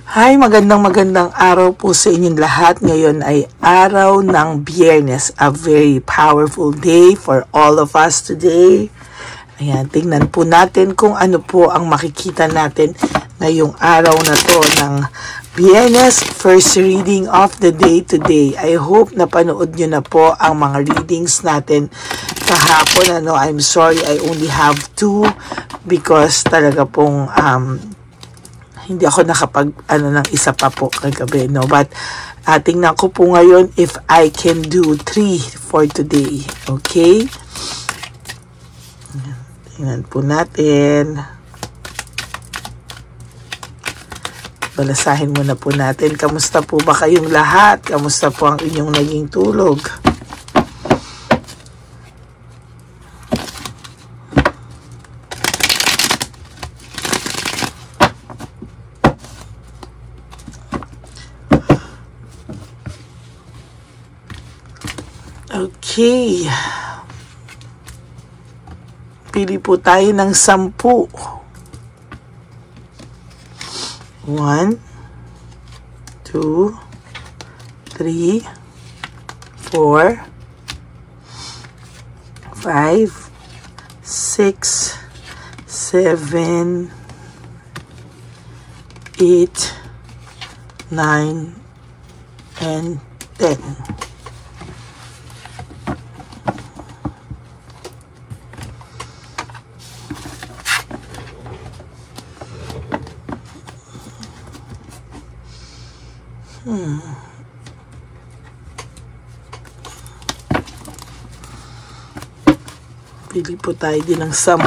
Hi, magandang araw po sa inyong lahat. Ngayon ay araw ng Biyernes, a very powerful day for all of us today. Ayan, tingnan po natin kung ano po ang makikita natin ngayong araw na to ng Biyernes, first reading of the day today. I hope napanood nyo na po ang mga readings natin kahapon. I'm sorry, I only have 2 because talaga pong hindi ako nakapag ng isa pa po kagabi, no? But tingnan ko po ngayon if I can do 3 for today. Okay? Tingnan po natin. Balasahin muna po natin. Kamusta po ba kayong lahat? Kamusta po ang inyong naging tulog? Okay. Pili po tayo ng 10. 1, 2, 3, 4, 5, 6, 7, 8, 9, and 10. Pili po tayo din ng 10.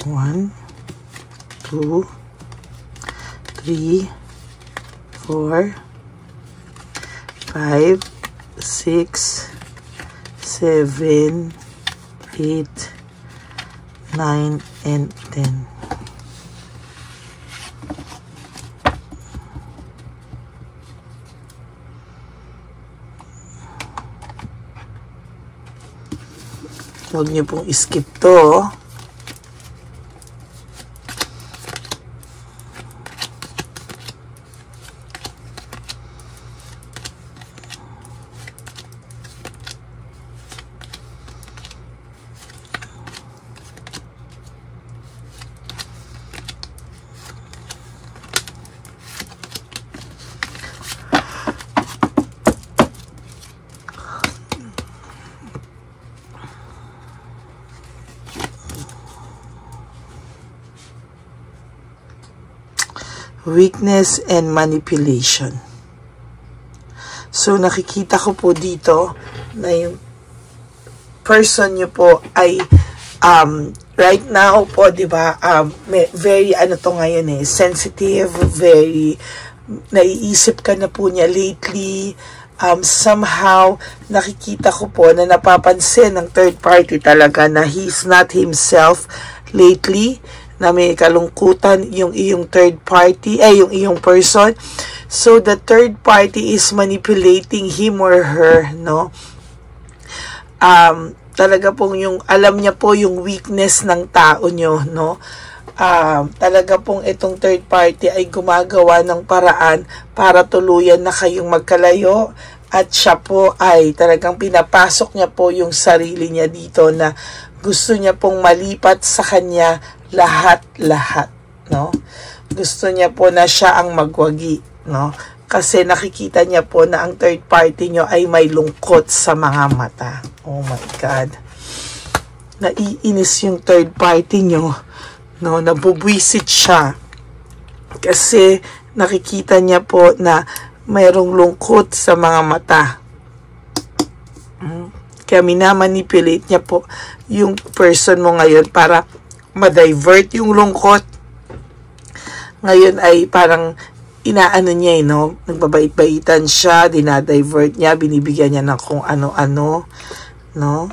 One, 2, 3, 4, 5, 6, 7, 8, 9, and 10. Huwag niyo pong skip to. Weakness and manipulation. So, nakikita ko po dito na yung person nyo po ay right now po, di ba, very, sensitive, very, naiisip ka na po niya lately. Somehow, nakikita ko po na napapansin ng third party talaga na he's not himself lately, na may kalungkutan yung iyong third party, yung iyong person. So, the third party is manipulating him or her, no? Talaga pong yung, alam niya po yung weakness ng tao nyo, no? Talaga pong itong third party ay gumagawa ng paraan para tuluyan na kayong magkalayo. At siya po ay talagang pinapasok niya po yung sarili niya dito na gusto niya pong malipat sa kanya lahat-lahat, no? Gusto niya po na siya ang magwagi, no? Kasi nakikita niya po na ang third party nyo ay may lungkot sa mga mata. Oh my God. Naiinis yung third party nyo, no? Nabubwisit siya. Kasi nakikita niya po na mayroong lungkot sa mga mata. Kaya minamanipulate niya po yung person mo ngayon para ma-divert yung lungkot. Ngayon ay parang inaano niya, no? Nagbabait-baitan siya, dinadivert niya, binibigyan niya ng kung ano-ano, no?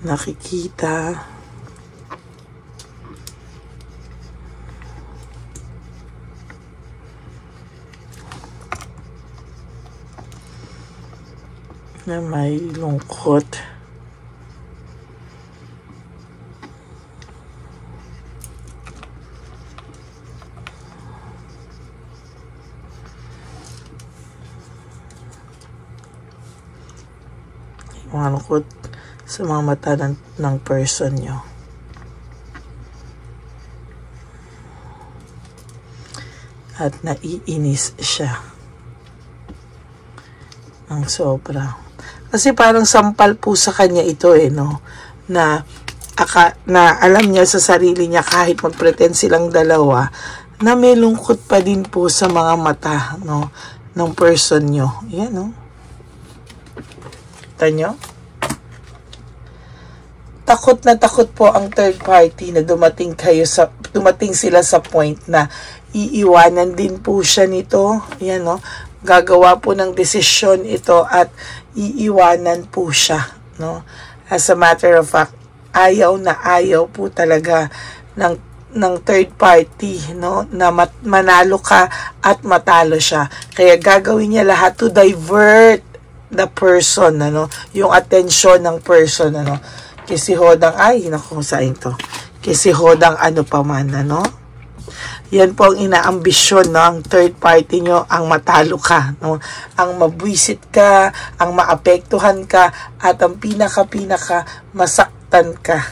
Nakikita. Na may lungkot. Mga lungkot sa mga mata ng person nyo. At naiinis siya ng sobra. Kasi parang sampal po sa kanya ito no? Na alam niya sa sarili niya kahit mag-pretend silang dalawa, na may lungkot pa din po sa mga mata, no? Ng person nyo. Yan, no? Kita nyo? Takot na takot po ang third party na dumating sila sa point na iiwanan din po siya nito. Yan, no? Gagawa po ng desisyon ito at iiwanan po siya, no? As a matter of fact, ayaw na ayaw po talaga ng third party, no? Na manalo ka at matalo siya. Kaya gagawin niya lahat to divert the person, ano? Yung attention ng person, ano? Kasi hodang, ay, naku, saan to? Kasi hodang ano pa man, ano? Yan po ang inaambisyon ng third party nyo, ang matalo ka, no? Ang mabwisit ka, ang maapektuhan ka, at ang pinaka masaktan ka,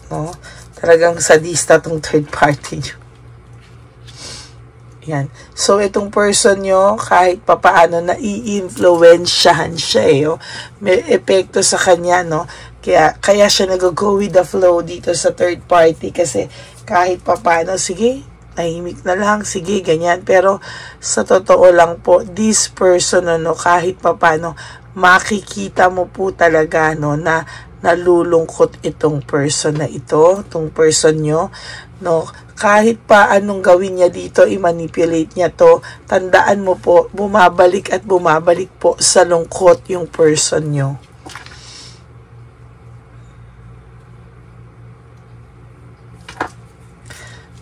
no? Talagang sadista tong third party nyo. Yan. So, itong person nyo, kahit papaano, nai-influensyahan siya, oh. May epekto sa kanya, no? Kaya siya nag-go with the flow dito sa third party kasi kahit papaano, sige, tahimik na lang, sige, ganyan. Pero sa totoo lang po, this person, no, kahit papano, makikita mo po talaga, no, na nalulungkot itong person na ito, itong person nyo, no. Kahit pa anong gawin niya dito, i-manipulate niya to, tandaan mo po, bumabalik at bumabalik po sa lungkot yung person nyo.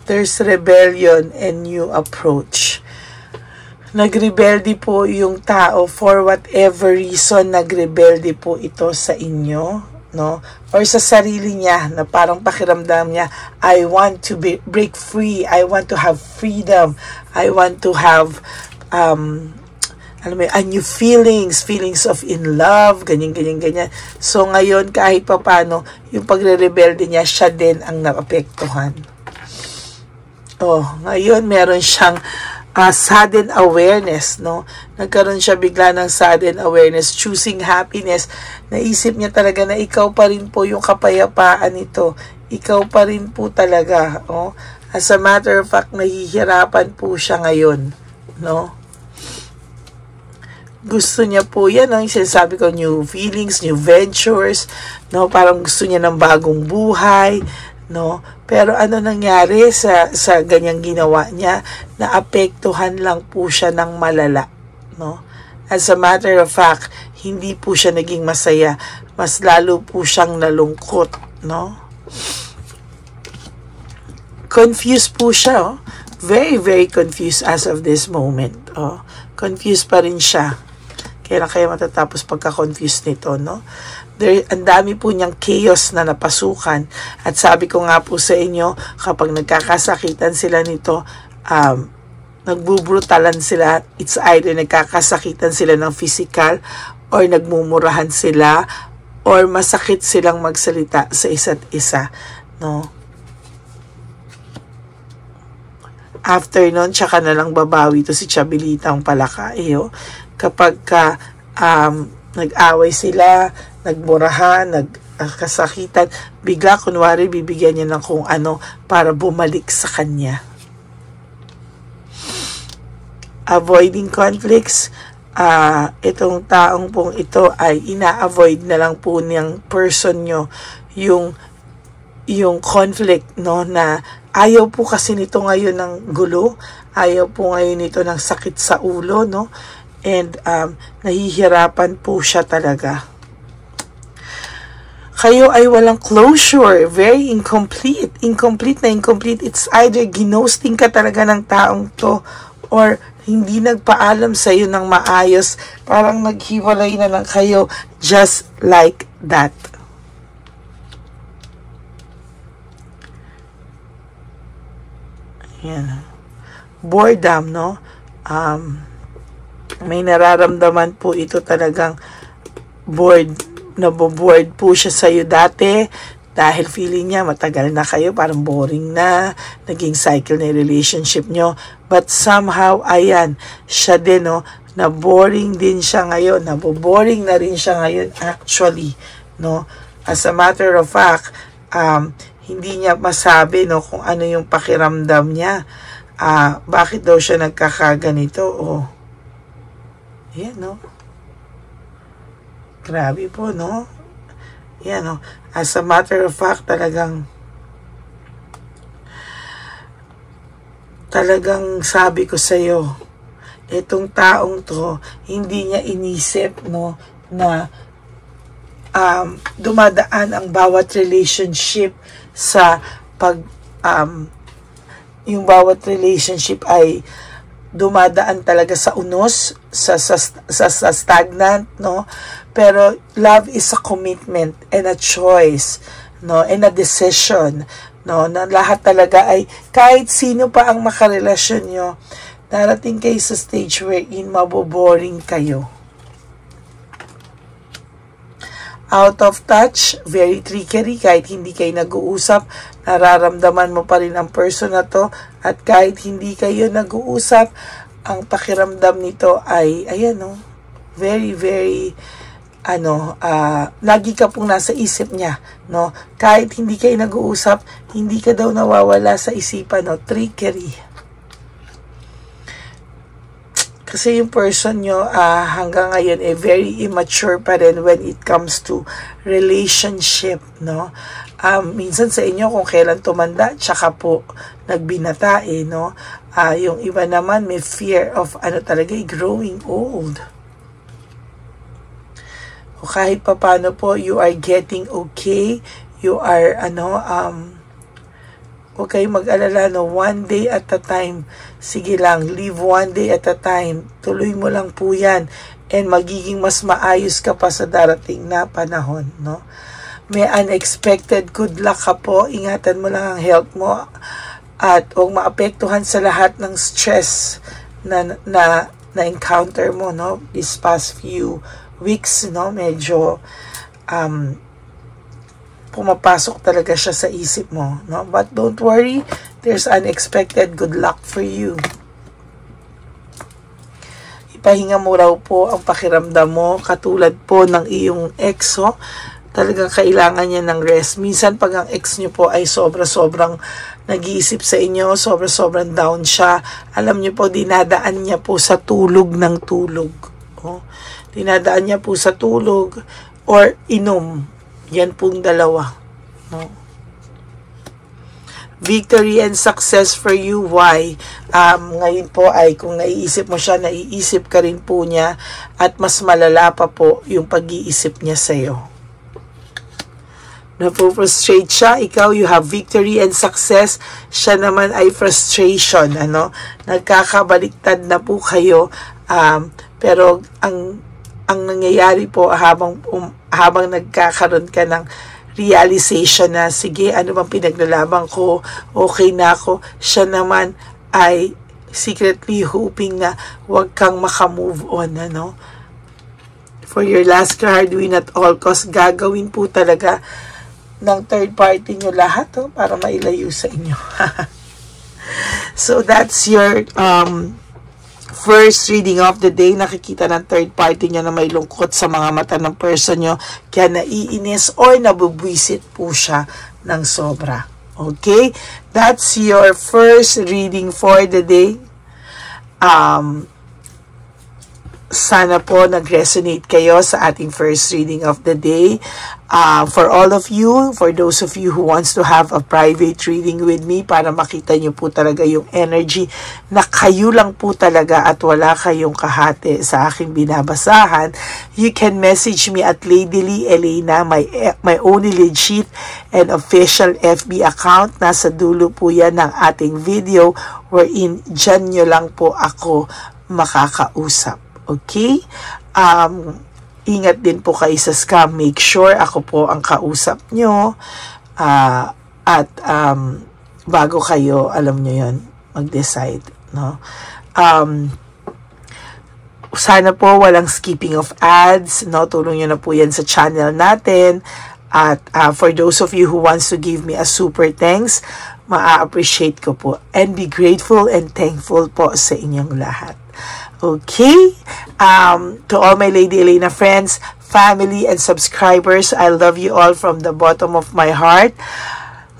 There's rebellion and new approach. Nagrebelde po yung tao for whatever reason, nagrebelde po ito sa inyo, no? Or sa sarili niya, na parang pakiramdam niya, I want to break free, I want to have freedom, I want to have new feelings of in love, ganyan. So ngayon, kahit papano, yung pagre-rebelde niya, siya din ang naapektuhan. Oh, ngayon meron siyang sudden awareness, no? Nagkaroon siya bigla ng sudden awareness, choosing happiness. Naisip niya talaga na ikaw pa rin po yung kapayapaan nito. Ikaw pa rin po talaga, oh. As a matter of fact, nahihirapan po siya ngayon, no? Gusto niya po yan, ang sinasabi ko, new feelings, new ventures, no? Parang gusto niya ng bagong buhay, no? Pero ano nangyari sa ganyang ginawa niya? Naapektuhan lang po siya ng malala, no? As a matter of fact, hindi po siya naging masaya. Mas lalo po siyang nalungkot, no? Confused po siya, oh. Very, very confused as of this moment, oh. Confused pa rin siya. Kaya matatapos pagka-confused nito, no? Ang dami po niyang chaos na napasukan. At sabi ko nga po sa inyo, kapag nagkakasakitan sila nito, nagbubrutalan sila. It's either nagkakasakitan sila ng physical, or nagmumurahan sila, or masakit silang magsalita sa isa't isa, no? After nun, tsaka na lang babawi to si Chabilitang Palaka, kapag nag-away sila, nagmurahan, nagkasakitan, bigla kunwari bibigyan niya ng kung ano para bumalik sa kanya. avoiding conflicts. Itong taong pong ito ay ina-avoid na lang po niyang person nyo yung conflict, no, na ayaw po kasi nito ngayon ng gulo, ayaw po ngayon nito ng sakit sa ulo, no, and nahihirapan po siya talaga. Kayo ay walang closure, very incomplete. It's either ginosting ka talaga ng taong to, or hindi nagpaalam sa'yo ng maayos, parang naghiwalay na lang kayo, just like that. Ayan. Boredom, no? May nararamdaman po ito talagang nabobored po siya sa'yo dati dahil feeling niya matagal na kayo, parang boring na, naging cycle na relationship nyo. But somehow, ayan, siya din, no, na-boring din siya ngayon, naboboring na rin siya ngayon actually, no. As a matter of fact, hindi niya masabi, no, kung ano yung pakiramdam niya. Bakit daw siya nagkakaganito? Ayan, no. Grabe po, no? Yan, no? As a matter of fact, talagang sabi ko sa'yo, itong taong to, hindi niya inisip, no, na dumadaan ang bawat relationship sa yung bawat relationship ay dumadaan talaga sa unos, sa stagnant, no? Pero love is a commitment and a choice, no? And a decision, no? Na lahat talaga ay, kahit sino pa ang makarelasyon nyo, darating kayo sa stage wherein maboboring kayo. Out of touch, very trickery, kahit hindi kayo nag-uusap, nararamdaman mo pa rin ang person na to, at kahit hindi kayo nag-uusap, ang pakiramdam nito ay, ayan, no, very, very, lagi ka pong nasa isip niya, no, kahit hindi kayo nag-uusap, hindi ka daw nawawala sa isipan, no, trickery. Kasi yung person nyo hanggang ngayon very immature pa rin when it comes to relationship, no? Minsan sa inyo kung kailan tumanda, tsaka po nagbinata, no? Yung iba naman may fear of talaga, growing old. O kahit pa paano po, you are getting okay, you are, huwag kayong mag-alala, no? One day at a time. Sige lang, live one day at a time. Tuloy mo lang po yan. And magiging mas maayos ka pa sa darating na panahon, no? May unexpected good luck ka po. Ingatan mo lang ang health mo. At huwag maapektuhan sa lahat ng stress na encounter mo, no? This past few weeks, no? Medyo, pumapasok talaga siya sa isip mo, no? But don't worry, there's unexpected good luck for you. Ipahinga mo raw po ang pakiramdam mo, katulad po ng iyong ex, talagang kailangan niya ng rest. Minsan pag ang ex niyo po ay sobrang nag-iisip sa inyo, sobrang down siya, alam niyo po, dinadaan niya po sa tulog ng tulog. Dinadaan niya po sa tulog or inom. Yan pong dalawa, no? Victory and success for you. Why? Ngayon po ay kung naiisip mo siya, naiisip ka rin po niya, at mas malala pa po yung pag-iisip niya sa'yo. Napo-frustrate siya, ikaw you have victory and success, siya naman ay frustration, nagkakabaliktad na po kayo, pero ang nangyayari po habang nagkakaroon ka ng realization na, sige, ano bang pinaglalaban ko, okay na ako, siya naman ay secretly hoping na wag kang makamove on, For your last card, win at all costs, gagawin po talaga ng third party nyo lahat, para mailayo sa inyo. So, that's your first reading of the day. Nakikita ng third party nyo na may lungkot sa mga mata ng person nyo, kaya naiinis or nabubwisit po siya ng sobra. Okay? That's your first reading for the day. Sana po nag-resonate kayo sa ating first reading of the day. For all of you, for those of you who wants to have a private reading with me para makita nyo po talaga yung energy na kayo lang po talaga at wala kayong kahati sa aking binabasahan, you can message me at Lady Lee Elena, my only legit and official FB account. Nasa dulo po yan ng ating video wherein dyan nyo lang po ako makakausap. Okay? Ingat din po kayo sa scam. Make sure ako po ang kausap nyo. At bago kayo, alam nyo yun, mag-decide. No? Sana po walang skipping of ads. No? Tulong nyo na po yan sa channel natin. At for those of you who wants to give me a super thanks, ma-appreciate ko po. And be grateful and thankful po sa inyong lahat. Okay? To all my Lady Elena friends, family, and subscribers, I love you all from the bottom of my heart.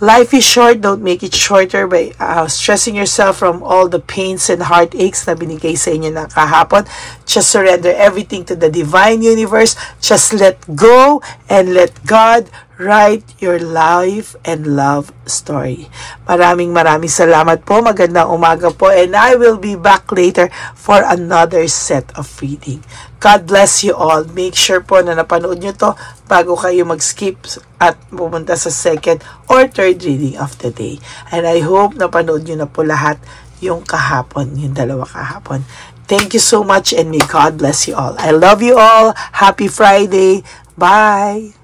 Life is short. Don't make it shorter by stressing yourself from all the pains and heartaches na binigay sa inyo ng kahapon. Just surrender everything to the divine universe. Just let go and let God write your life and love story. Maraming salamat po. Magandang umaga po. And I will be back later for another set of reading. God bless you all. Make sure po na napanood nyo to bago kayo mag-skip at pumunta sa second or third reading of the day. And I hope napanood nyo na po lahat yung kahapon, yung dalawa kahapon. Thank you so much and may God bless you all. I love you all. Happy Friday. Bye.